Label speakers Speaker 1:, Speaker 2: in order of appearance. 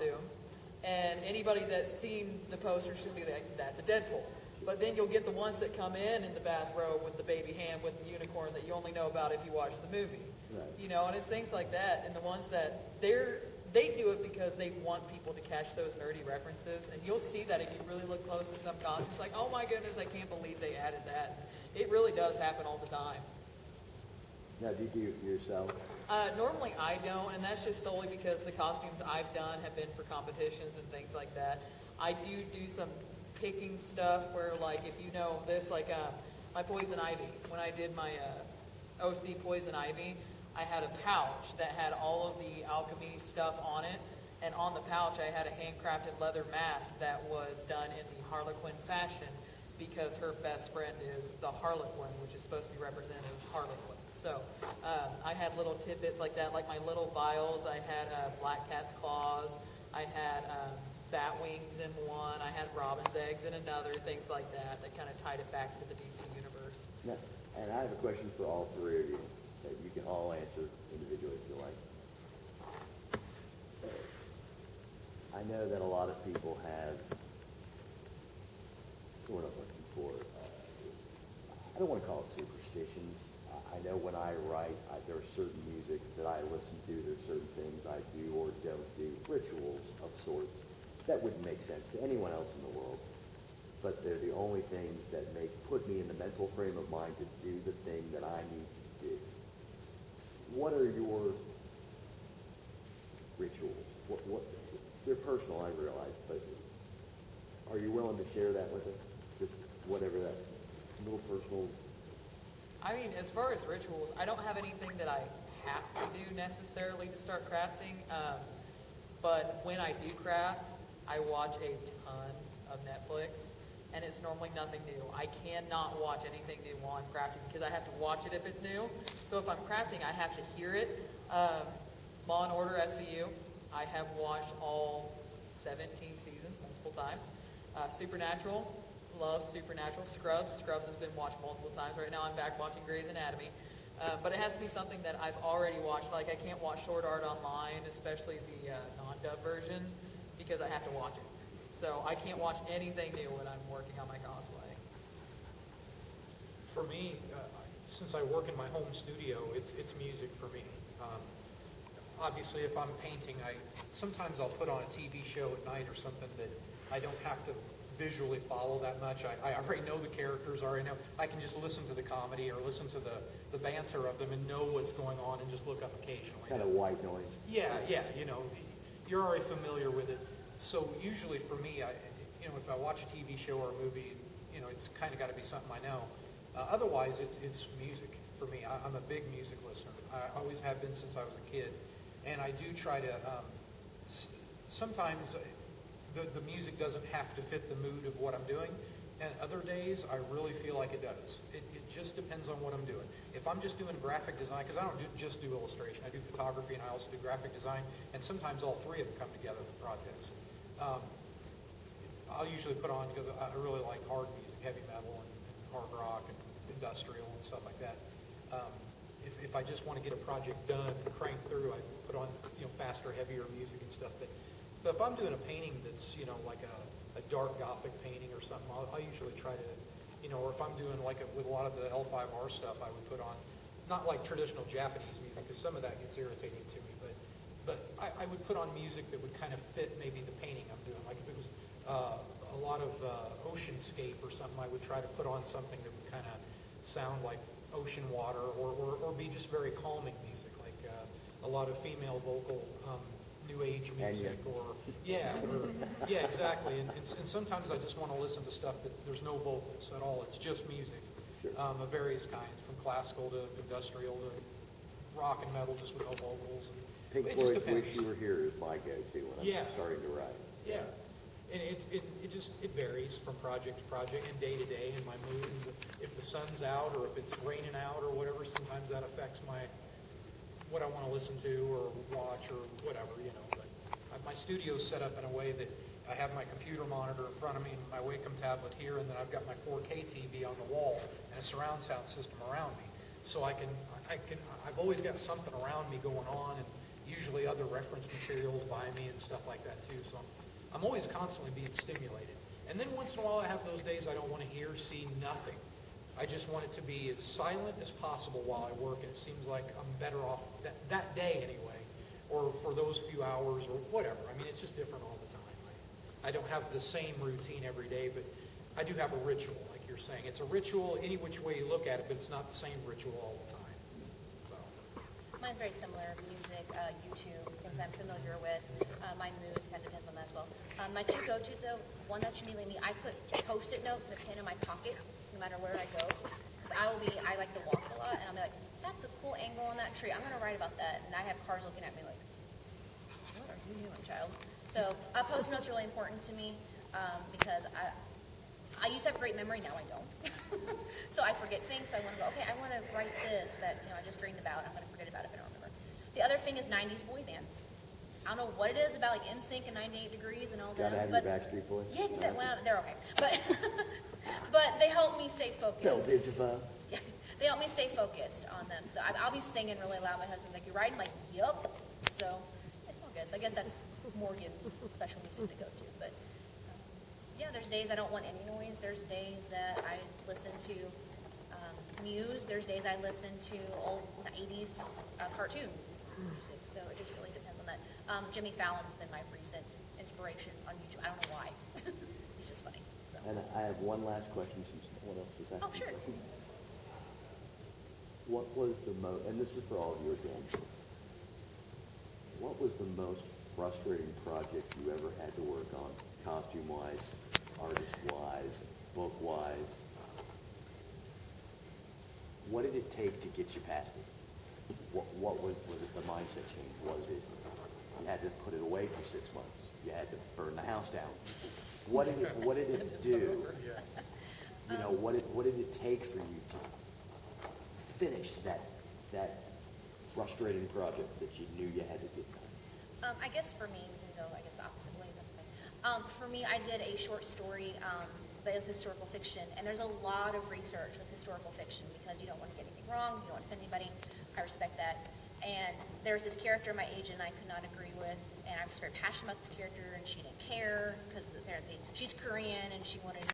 Speaker 1: costume, and anybody that's seen the poster should be like, that's a Deadpool. But then you'll get the ones that come in the bathrobe with the baby hand with the unicorn that you only know about if you watch the movie.
Speaker 2: Right.
Speaker 1: You know, and it's things like that. And the ones that they do it because they want people to catch those nerdy references. And you'll see that if you really look close at some costumes, like, oh my goodness, I can't believe they added that. It really does happen all the time.
Speaker 2: Now, do you do it yourself?
Speaker 1: Normally I don't, and that's just solely because the costumes I've done have been for competitions and things like that. I do some picking stuff where, like, if you know this, like my Poison Ivy, when I did my OC Poison Ivy, I had a pouch that had all of the alchemy stuff on it, and on the pouch I had a handcrafted leather mask that was done in the Harlequin fashion because her best friend is the Harlequin, which is supposed to be representative of Harlequin. So I had little tidbits like that, like my little vials. I had Black Cat's claws. I had bat wings in one. I had robin's eggs in another, things like that kind of tied it back to the DC universe.
Speaker 2: Yeah. And I have a question for all three of you that you can all answer individually if you like. I know that a lot of people have, what's what I'm looking for, I don't want to call it superstitions. I know when I write, there are certain music that I listen to, there's certain things I do or don't do, rituals of sorts that wouldn't make sense to anyone else in the world. But they're the only things that put me in the mental frame of mind to do the thing that I need to do. What are your rituals? What they're personal, I realize, but are you willing to share that with us? Just whatever that little personal.
Speaker 1: I mean, as far as rituals, I don't have anything that I have to do necessarily to start crafting. But when I do craft, I watch a ton of Netflix, and it's normally nothing new. I cannot watch anything new while I'm crafting because I have to watch it if it's new. So if I'm crafting, I have to hear it. Law and Order SVU, I have watched all 17 seasons multiple times. Supernatural, love Supernatural. Scrubs has been watched multiple times. Right now I'm back watching Grey's Anatomy. But it has to be something that I've already watched. Like I can't watch Sword Art Online, especially the non-dub version, because I have to watch it. So I can't watch anything new when I'm working on my cosplay.
Speaker 3: For me, since I work in my home studio, it's music for me. Obviously, if I'm painting, sometimes I'll put on a TV show at night or something that I don't have to visually follow that much. I already know the characters, I can just listen to the comedy or listen to the banter of them and know what's going on and just look up occasionally.
Speaker 2: Kind of white noise.
Speaker 3: Yeah, you're already familiar with it. So usually for me, if I watch a TV show or a movie, it's kind of got to be something I know. Otherwise, it's music for me. I'm a big music listener. I always have been since I was a kid. And I do try to, sometimes the music doesn't have to fit the mood of what I'm doing. And other days, I really feel like it does. It just depends on what I'm doing. If I'm just doing graphic design, because I don't just do illustration, I do photography and I also do graphic design, and sometimes all three of them come together for projects. I'll usually put on, because I really like hard music, heavy metal and hard rock and industrial and stuff like that. If I just want to get a project done and crank through, I put on faster, heavier music and stuff. But if I'm doing a painting that's like a dark gothic painting or something, I'll usually try to, or if I'm doing with a lot of the L5R stuff, I would put on not like traditional Japanese music because some of that gets irritating to me, but I would put on music that would kind of fit maybe the painting I'm doing. Like if it was a lot of oceanscape or something, I would try to put on something that would kind of sound like ocean water or be just very calming music, like a lot of female vocal new age music exactly. And sometimes I just want to listen to stuff that there's no vocals at all. It's just music of various kinds, from classical to industrial to rock and metal, just with no vocals. And
Speaker 2: Pink Floyd's Wish You Were Here is my go-to when I'm starting to write.
Speaker 3: Yeah. And it varies from project to project and day to day in my mood. And if the sun's out or if it's raining out or whatever, sometimes that affects what I want to listen to or watch or whatever, But my studio's set up in a way that I have my computer monitor in front of me and my Wacom tablet here, and then I've got my 4K TV on the wall and a surround sound system around me. So I've always got something around me going on, and usually other reference materials by me and stuff like that too. So I'm always constantly being stimulated. And then once in a while I have those days I don't want to hear, see nothing. I just want it to be as silent as possible while I work, and it seems like I'm better off that day anyway, or for those few hours or whatever. I mean, it's just different all the time. I don't have the same routine every day, but I do have a ritual, like you're saying. It's a ritual any which way you look at it, but it's not the same ritual all the time. So.
Speaker 4: Mine's very similar. Music, YouTube, things I'm familiar with. My mood kind of depends on that as well. My two go-tos, though, one that's uniquely me, I put Post-it notes and a pen in my pocket no matter where I go. Because I like to walk a lot, and I'll be like, that's a cool angle on that tree. I'm going to write about that. And I have cars looking at me like, what are you doing, child? So Post-it notes are really important to me because I used to have great memory, now I don't. So I forget things, so I want to go, okay, I want to write this that I just dreamed about. I'm going to forget about it if I don't remember. The other thing is 90s boy bands. I don't know what it is about like NSYNC and 98 Degrees and all that.
Speaker 2: Gotta have your Backstreet Boys.
Speaker 4: Yeah, exactly. Well, they're okay, but they help me stay focused. Yeah, they help me stay focused on them. So I'll be singing really loud. My husband's like, "You riding?" I'm like, "Yup." So it's all good. So I guess that's Morgan's special music to go to. But yeah, there's days I don't want any noise. There's days that I listen to Muse. There's days I listen to old 80s cartoon music. So it just really depends on that. Jimmy Fallon's been my recent inspiration on YouTube. I don't know why. He's just funny. So.
Speaker 2: And I have one last question since no one else is asking.
Speaker 4: Oh, sure.
Speaker 2: Questions. What was the most, and this is for all of you again, what was the most frustrating project you ever had to work on, costume-wise, artist-wise, book-wise? What did it take to get you past it? What was it the mindset change? Was it you had to put it away for 6 months? You had to burn the house down? What did it do? You know, what did it take for you to finish that frustrating project that you knew you had to get done?
Speaker 4: I guess for me, we can go, I guess, the opposite way. That's okay. For me, I did a short story that is historical fiction, and there's a lot of research with historical fiction because you don't want to get anything wrong, you don't want to offend anybody. I respect that. And there's this character my agent and I could not agree with, and I was very passionate about this character, and she didn't care because apparently she's Korean and she wanted